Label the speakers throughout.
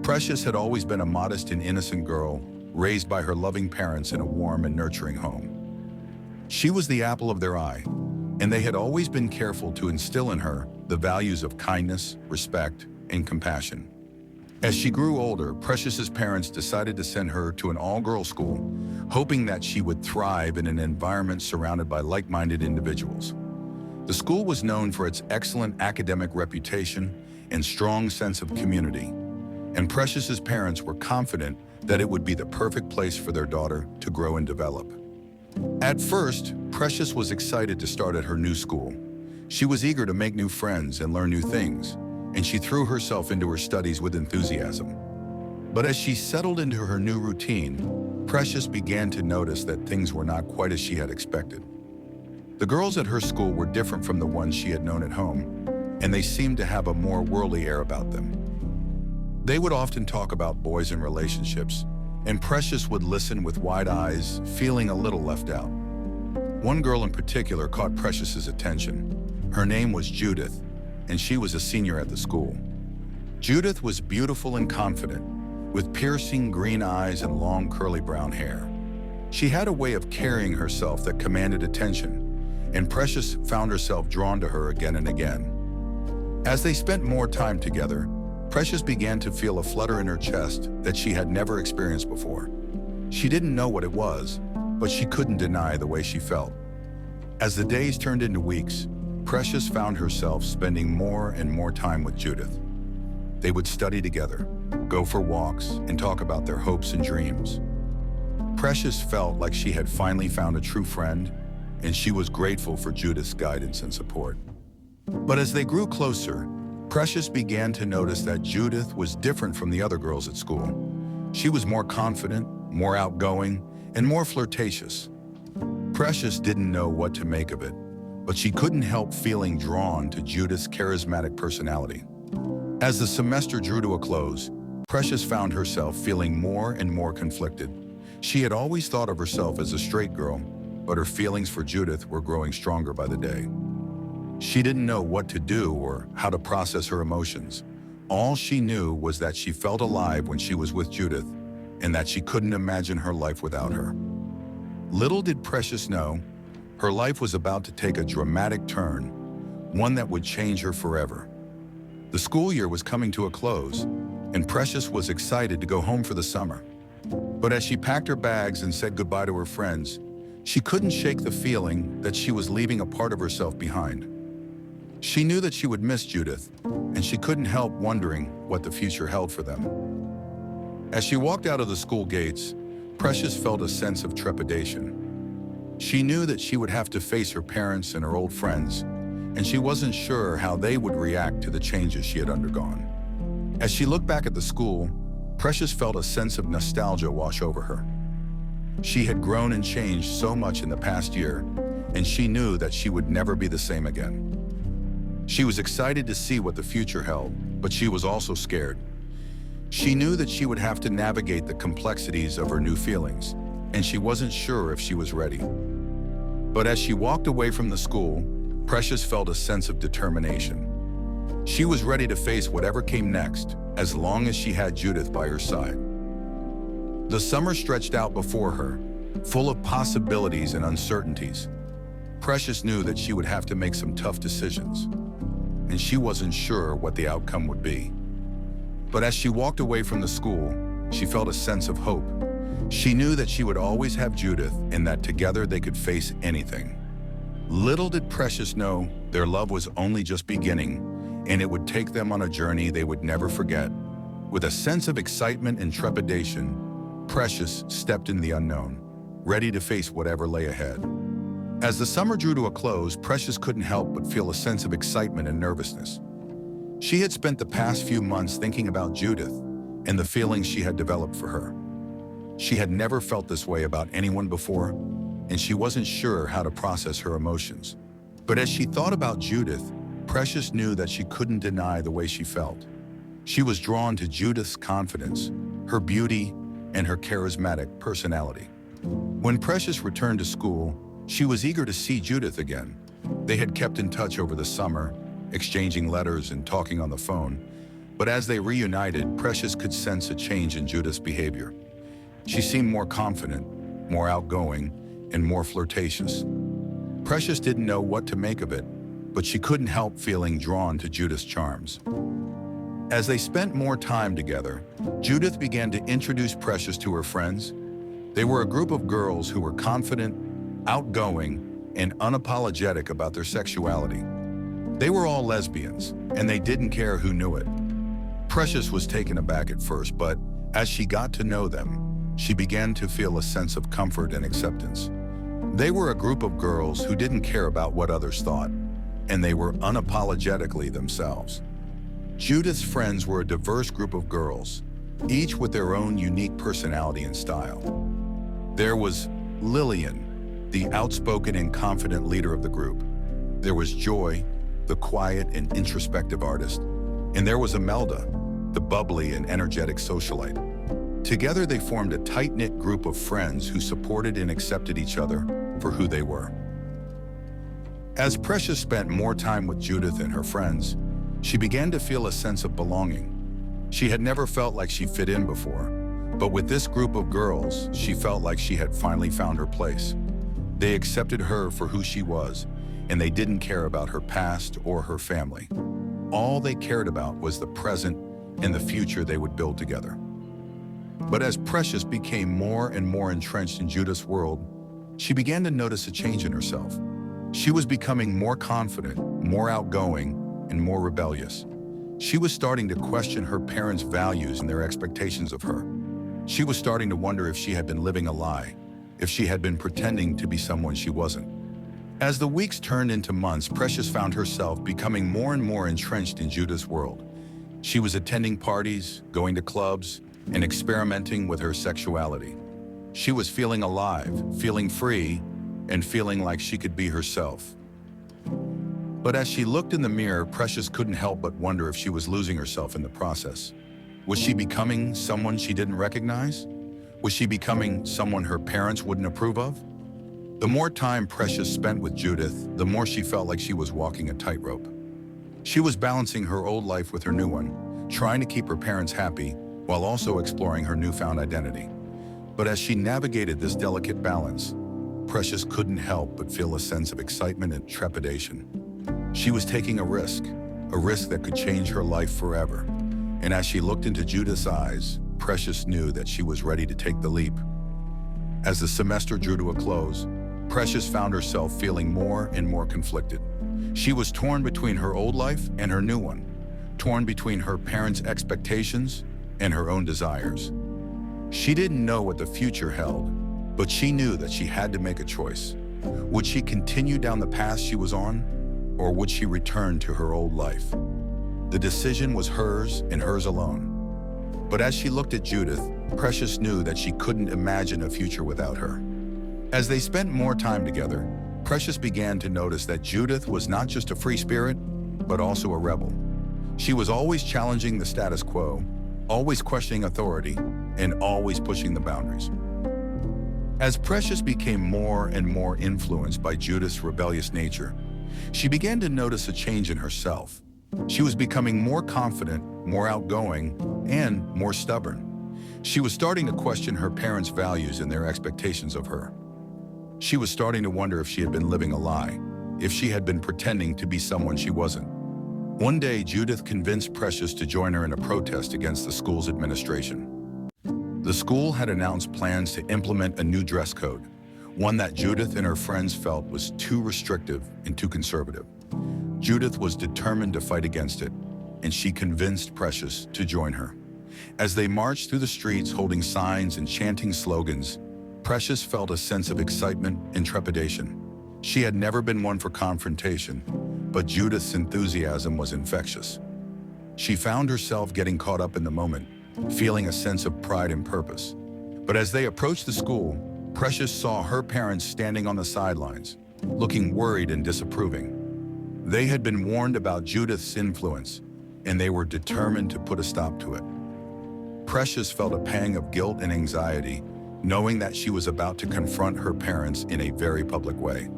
Speaker 1: Precious had always been a modest and innocent girl, raised by her loving parents in a warm and nurturing home. She was the apple of their eye, and they had always been careful to instill in her the values of kindness, respect, and compassion. As she grew older, Precious's parents decided to send her to an all-girls school, hoping that she would thrive in an environment surrounded by like-minded individuals. The school was known for its excellent academic reputation and strong sense of community, and Precious's parents were confident that it would be the perfect place for their daughter to grow and develop. At first, Precious was excited to start at her new school. She was eager to make new friends and learn new things, and she threw herself into her studies with enthusiasm. But as she settled into her new routine, Precious began to notice that things were not quite as she had expected. The girls at her school were different from the ones she had known at home, and they seemed to have a more worldly air about them. They would often talk about boys and relationships, and Precious would listen with wide eyes, feeling a little left out. One girl in particular caught Precious's attention. Her name was Judith, and she was a senior at the school. Judith was beautiful and confident, with piercing green eyes and long curly brown hair. She had a way of carrying herself that commanded attention, and Precious found herself drawn to her again and again. As they spent more time together, Precious began to feel a flutter in her chest that she had never experienced before. She didn't know what it was, but she couldn't deny the way she felt. As the days turned into weeks, Precious found herself spending more and more time with Judith. They would study together, go for walks, and talk about their hopes and dreams. Precious felt like she had finally found a true friend, and she was grateful for Judith's guidance and support. But as they grew closer, Precious began to notice that Judith was different from the other girls at school. She was more confident, more outgoing, and more flirtatious. Precious didn't know what to make of it, but she couldn't help feeling drawn to Judith's charismatic personality. As the semester drew to a close, Precious found herself feeling more and more conflicted. She had always thought of herself as a straight girl, but her feelings for Judith were growing stronger by the day. She didn't know what to do or how to process her emotions. All she knew was that she felt alive when she was with Judith, and that she couldn't imagine her life without her. Little did Precious know, her life was about to take a dramatic turn, one that would change her forever. The school year was coming to a close, and Precious was excited to go home for the summer. But as she packed her bags and said goodbye to her friends, she couldn't shake the feeling that she was leaving a part of herself behind. She knew that she would miss Judith, and she couldn't help wondering what the future held for them. As she walked out of the school gates, Precious felt a sense of trepidation. She knew that she would have to face her parents and her old friends, and she wasn't sure how they would react to the changes she had undergone. As she looked back at the school, Precious felt a sense of nostalgia wash over her. She had grown and changed so much in the past year, and she knew that she would never be the same again. She was excited to see what the future held, but she was also scared. She knew that she would have to navigate the complexities of her new feelings, and she wasn't sure if she was ready. But as she walked away from the school, Precious felt a sense of determination. She was ready to face whatever came next, as long as she had Judith by her side. The summer stretched out before her, full of possibilities and uncertainties. Precious knew that she would have to make some tough decisions, and she wasn't sure what the outcome would be. But as she walked away from the school, she felt a sense of hope. She knew that she would always have Judith, and that together they could face anything. Little did Precious know their love was only just beginning, and it would take them on a journey they would never forget. With a sense of excitement and trepidation, Precious stepped in the unknown, ready to face whatever lay ahead. As the summer drew to a close, Precious couldn't help but feel a sense of excitement and nervousness. She had spent the past few months thinking about Judith and the feelings she had developed for her. She had never felt this way about anyone before, and she wasn't sure how to process her emotions. But as she thought about Judith, Precious knew that she couldn't deny the way she felt. She was drawn to Judith's confidence, her beauty, and her charismatic personality. When Precious returned to school, she was eager to see Judith again. They had kept in touch over the summer, exchanging letters and talking on the phone, But as they reunited, Precious could sense a change in Judith's behavior. She seemed more confident, more outgoing, and more flirtatious. Precious didn't know what to make of it, but she couldn't help feeling drawn to Judith's charms. As they spent more time together, Judith began to introduce Precious to her friends. They were a group of girls who were confident, outgoing, and unapologetic about their sexuality. They were all lesbians, and they didn't care who knew it. Precious was taken aback at first, but as she got to know them, she began to feel a sense of comfort and acceptance. They were a group of girls who didn't care about what others thought, and they were unapologetically themselves. Judith's friends were a diverse group of girls, each with their own unique personality and style. There was Lillian, the outspoken and confident leader of the group. There was Joy, the quiet and introspective artist. And there was Imelda, the bubbly and energetic socialite. Together they formed a tight-knit group of friends who supported and accepted each other for who they were. As Precious spent more time with Judith and her friends, she began to feel a sense of belonging. She had never felt like she fit in before, but with this group of girls, she felt like she had finally found her place. They accepted her for who she was, and they didn't care about her past or her family. All they cared about was the present and the future they would build together. But as Precious became more and more entrenched in Judith's world, she began to notice a change in herself. She was becoming more confident, more outgoing, and more rebellious. She was starting to question her parents' values and their expectations of her. She was starting to wonder if she had been living a lie, if she had been pretending to be someone she wasn't. As the weeks turned into months, Precious found herself becoming more and more entrenched in Judith's world. She was attending parties, going to clubs, and experimenting with her sexuality. She was feeling alive, feeling free, and feeling like she could be herself. But as she looked in the mirror, Precious couldn't help but wonder if she was losing herself in the process. Was she becoming someone she didn't recognize? Was she becoming someone her parents wouldn't approve of? The more time Precious spent with Judith, the more she felt like she was walking a tightrope. She was balancing her old life with her new one, trying to keep her parents happy while also exploring her newfound identity. But as she navigated this delicate balance, Precious couldn't help but feel a sense of excitement and trepidation. She was taking a risk that could change her life forever. And as she looked into Judith's eyes, Precious knew that she was ready to take the leap. As the semester drew to a close, Precious found herself feeling more and more conflicted. She was torn between her old life and her new one, torn between her parents' expectations and her own desires. She didn't know what the future held, but she knew that she had to make a choice. Would she continue down the path she was on, or would she return to her old life? The decision was hers and hers alone. But as she looked at Judith, Precious knew that she couldn't imagine a future without her. As they spent more time together, Precious began to notice that Judith was not just a free spirit, but also a rebel. She was always challenging the status quo, always questioning authority, and always pushing the boundaries. As Precious became more and more influenced by Judith's rebellious nature, she began to notice a change in herself. She was becoming more confident, more outgoing, and more stubborn. She was starting to question her parents' values and their expectations of her. She was starting to wonder if she had been living a lie, if she had been pretending to be someone she wasn't. One day, Judith convinced Precious to join her in a protest against the school's administration. The school had announced plans to implement a new dress code, one that Judith and her friends felt was too restrictive and too conservative. Judith was determined to fight against it, and she convinced Precious to join her. As they marched through the streets holding signs and chanting slogans, Precious felt a sense of excitement and trepidation. She had never been one for confrontation, but Judith's enthusiasm was infectious. She found herself getting caught up in the moment, feeling a sense of pride and purpose. But as they approached the school, Precious saw her parents standing on the sidelines, looking worried and disapproving. They had been warned about Judith's influence, and they were determined to put a stop to it. Precious felt a pang of guilt and anxiety, knowing that she was about to confront her parents in a very public way.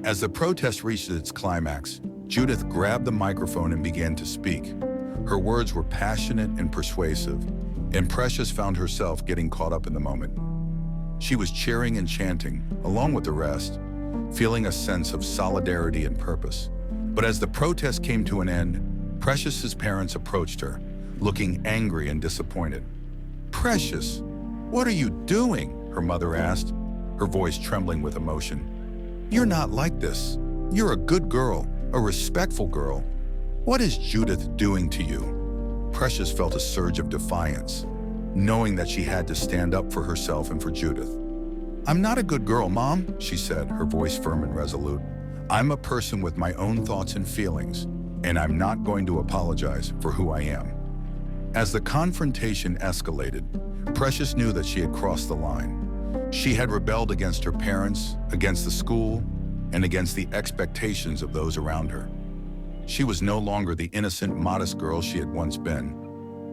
Speaker 1: As the protest reached its climax, Judith grabbed the microphone and began to speak. Her words were passionate and persuasive, and Precious found herself getting caught up in the moment. She was cheering and chanting, along with the rest, feeling a sense of solidarity and purpose. But as the protest came to an end, Precious's parents approached her, looking angry and disappointed. "Precious, what are you doing?" her mother asked, her voice trembling with emotion. "You're not like this. You're a good girl, a respectful girl. What is Judith doing to you?" Precious felt a surge of defiance, knowing that she had to stand up for herself and for Judith. "I'm not a good girl, Mom," she said, her voice firm and resolute. "I'm a person with my own thoughts and feelings, and I'm not going to apologize for who I am." As the confrontation escalated, Precious knew that she had crossed the line. She had rebelled against her parents, against the school, and against the expectations of those around her. She was no longer the innocent, modest girl she had once been.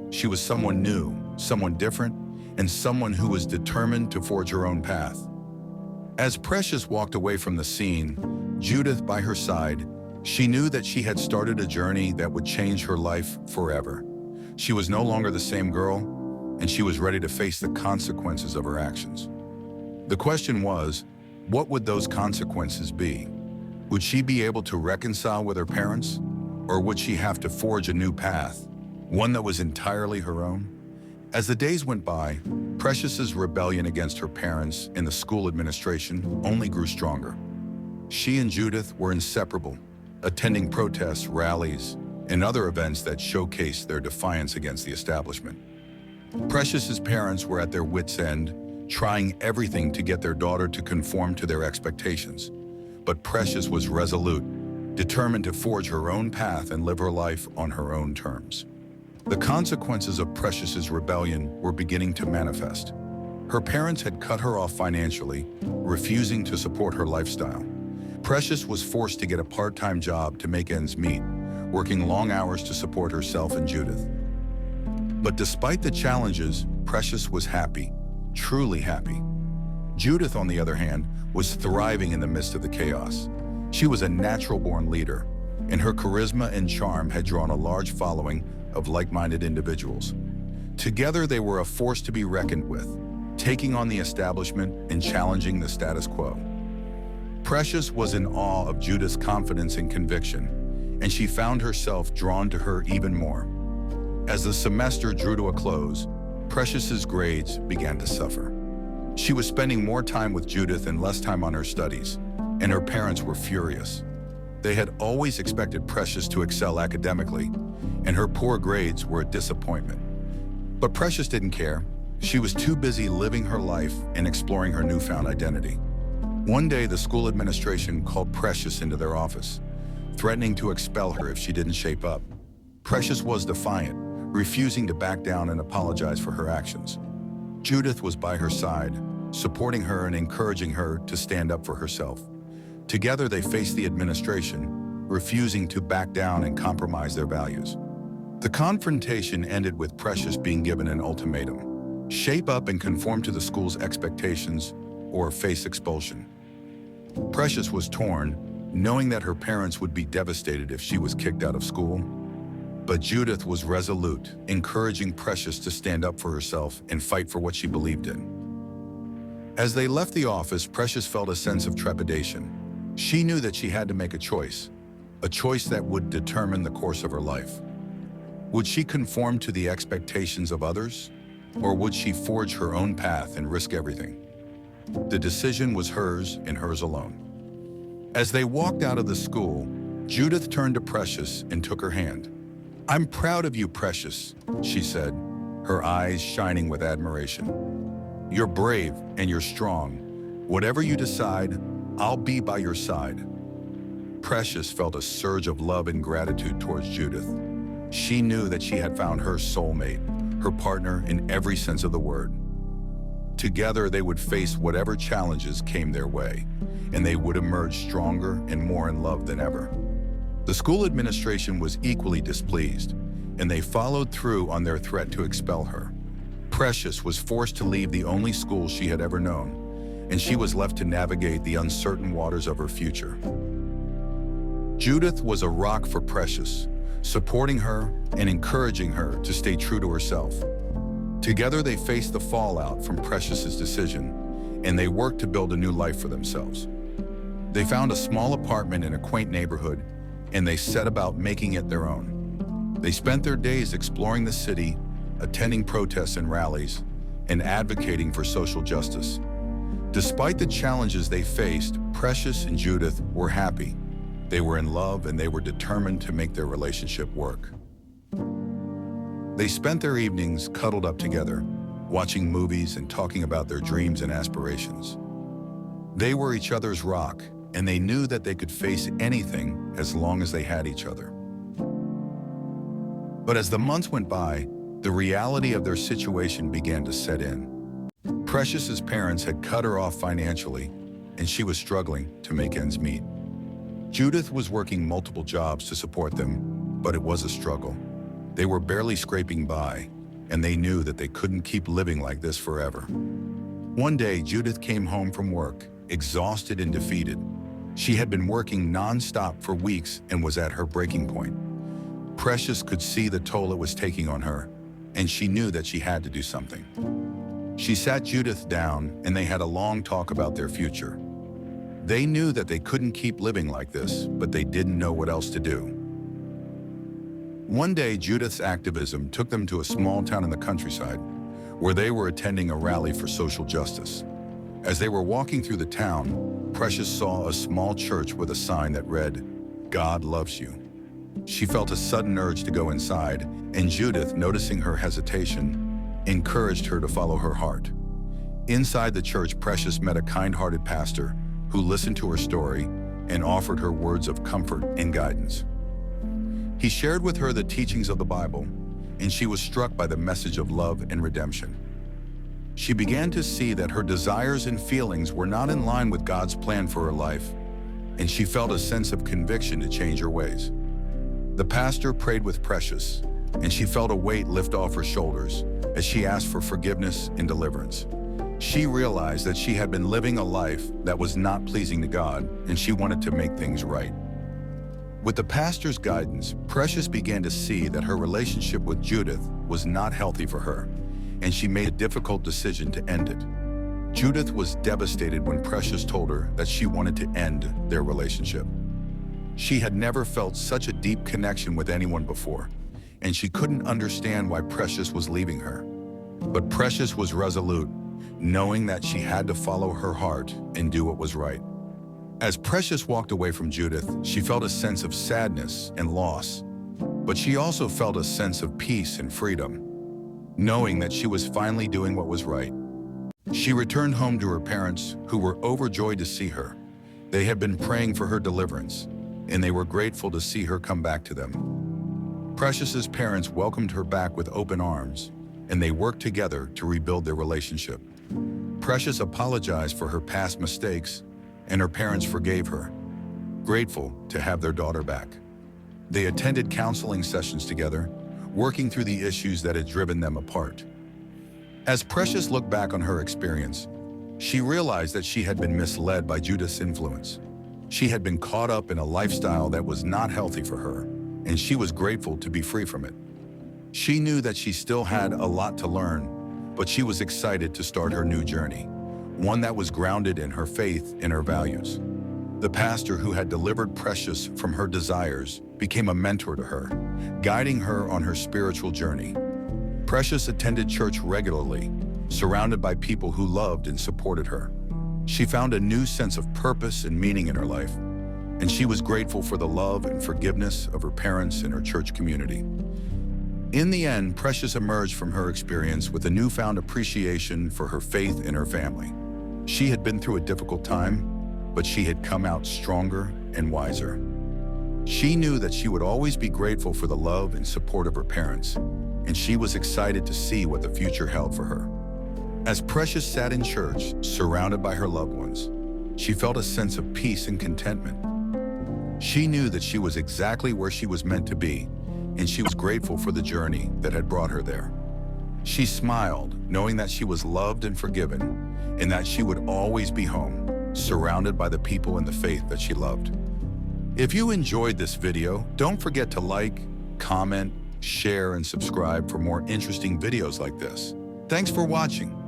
Speaker 1: She was someone new, someone different, and someone who was determined to forge her own path. As Precious walked away from the scene, Judith by her side, she knew that she had started a journey that would change her life forever. She was no longer the same girl, and she was ready to face the consequences of her actions. The question was, what would those consequences be? Would she be able to reconcile with her parents, or would she have to forge a new path, one that was entirely her own? As the days went by, Precious's rebellion against her parents and the school administration only grew stronger. She and Judith were inseparable, attending protests, rallies, and other events that showcased their defiance against the establishment. Precious's parents were at their wits' end, trying everything to get their daughter to conform to their expectations. But Precious was resolute, determined to forge her own path and live her life on her own terms. The consequences of Precious's rebellion were beginning to manifest. Her parents had cut her off financially, refusing to support her lifestyle. Precious was forced to get a part-time job to make ends meet, working long hours to support herself and Judith. But despite the challenges, Precious was happy, truly happy. Judith, on the other hand, was thriving in the midst of the chaos. She was a natural-born leader, and her charisma and charm had drawn a large following of like-minded individuals. Together, they were a force to be reckoned with, taking on the establishment and challenging the status quo. Precious was in awe of Judith's confidence and conviction, and she found herself drawn to her even more. As the semester drew to a close, Precious's grades began to suffer. She was spending more time with Judith and less time on her studies, and her parents were furious. They had always expected Precious to excel academically, and her poor grades were a disappointment. But Precious didn't care. She was too busy living her life and exploring her newfound identity. One day, the school administration called Precious into their office, threatening to expel her if she didn't shape up. Precious was defiant, refusing to back down and apologize for her actions. Judith was by her side, supporting her and encouraging her to stand up for herself. Together, they faced the administration, refusing to back down and compromise their values. The confrontation ended with Precious being given an ultimatum: shape up and conform to the school's expectations, or face expulsion. Precious was torn, knowing that her parents would be devastated if she was kicked out of school. But Judith was resolute, encouraging Precious to stand up for herself and fight for what she believed in. As they left the office, Precious felt a sense of trepidation. She knew that she had to make a choice that would determine the course of her life. Would she conform to the expectations of others, or would she forge her own path and risk everything? The decision was hers and hers alone. As they walked out of the school, Judith turned to Precious and took her hand. "I'm proud of you, Precious," she said, her eyes shining with admiration. "You're brave and you're strong. Whatever you decide, I'll be by your side." Precious felt a surge of love and gratitude towards Judith. She knew that she had found her soulmate, her partner in every sense of the word. Together, they would face whatever challenges came their way, and they would emerge stronger and more in love than ever. The school administration was equally displeased, and they followed through on their threat to expel her. Precious was forced to leave the only school she had ever known, and she was left to navigate the uncertain waters of her future. Judith was a rock for Precious, supporting her and encouraging her to stay true to herself. Together, they faced the fallout from Precious's decision, and they worked to build a new life for themselves. They found a small apartment in a quaint neighborhood, and they set about making it their own. They spent their days exploring the city, attending protests and rallies, and advocating for social justice. Despite the challenges they faced, Precious and Judith were happy. They were in love, and they were determined to make their relationship work. They spent their evenings cuddled up together, watching movies and talking about their dreams and aspirations. They were each other's rock, and they knew that they could face anything as long as they had each other. But as the months went by, the reality of their situation began to set in. Precious's parents had cut her off financially, and she was struggling to make ends meet. Judith was working multiple jobs to support them, but it was a struggle. They were barely scraping by, and they knew that they couldn't keep living like this forever. One day, Judith came home from work, exhausted and defeated. She had been working non-stop for weeks and was at her breaking point. Precious could see the toll it was taking on her, and she knew that she had to do something. She sat Judith down, and they had a long talk about their future. They knew that they couldn't keep living like this, but they didn't know what else to do. One day, Judith's activism took them to a small town in the countryside, where they were attending a rally for social justice. As they were walking through the town, Precious saw a small church with a sign that read, "God loves you." She felt a sudden urge to go inside, and Judith, noticing her hesitation, encouraged her to follow her heart. Inside the church, Precious met a kind-hearted pastor who listened to her story and offered her words of comfort and guidance. He shared with her the teachings of the Bible, and she was struck by the message of love and redemption. She began to see that her desires and feelings were not in line with God's plan for her life, and she felt a sense of conviction to change her ways. The pastor prayed with Precious, and she felt a weight lift off her shoulders as she asked for forgiveness and deliverance. She realized that she had been living a life that was not pleasing to God, and she wanted to make things right. With the pastor's guidance, Precious began to see that her relationship with Judith was not healthy for her, and she made a difficult decision to end it. Judith was devastated when Precious told her that she wanted to end their relationship. She had never felt such a deep connection with anyone before, and she couldn't understand why Precious was leaving her. But Precious was resolute, knowing that she had to follow her heart and do what was right. As Precious walked away from Judith, she felt a sense of sadness and loss, but she also felt a sense of peace and freedom, knowing that she was finally doing what was right. She returned home to her parents, who were overjoyed to see her. They had been praying for her deliverance, and they were grateful to see her come back to them. Precious's parents welcomed her back with open arms, and they worked together to rebuild their relationship. Precious apologized for her past mistakes, and her parents forgave her, grateful to have their daughter back. They attended counseling sessions together, working through the issues that had driven them apart. As Precious looked back on her experience, she realized that she had been misled by Judith's influence. She had been caught up in a lifestyle that was not healthy for her, and she was grateful to be free from it. She knew that she still had a lot to learn, but she was excited to start her new journey, one that was grounded in her faith and her values. The pastor who had delivered Precious from her desires became a mentor to her, guiding her on her spiritual journey. Precious attended church regularly, surrounded by people who loved and supported her. She found a new sense of purpose and meaning in her life, and she was grateful for the love and forgiveness of her parents and her church community. In the end, Precious emerged from her experience with a newfound appreciation for her faith and her family. She had been through a difficult time, but she had come out stronger and wiser. She knew that she would always be grateful for the love and support of her parents, and she was excited to see what the future held for her. As Precious sat in church, surrounded by her loved ones, she felt a sense of peace and contentment. She knew that she was exactly where she was meant to be, and she was grateful for the journey that had brought her there. She smiled, knowing that she was loved and forgiven, and that she would always be home, surrounded by the people and the faith that she loved. If you enjoyed this video, don't forget to like, comment, share, and subscribe for more interesting videos like this. Thanks for watching.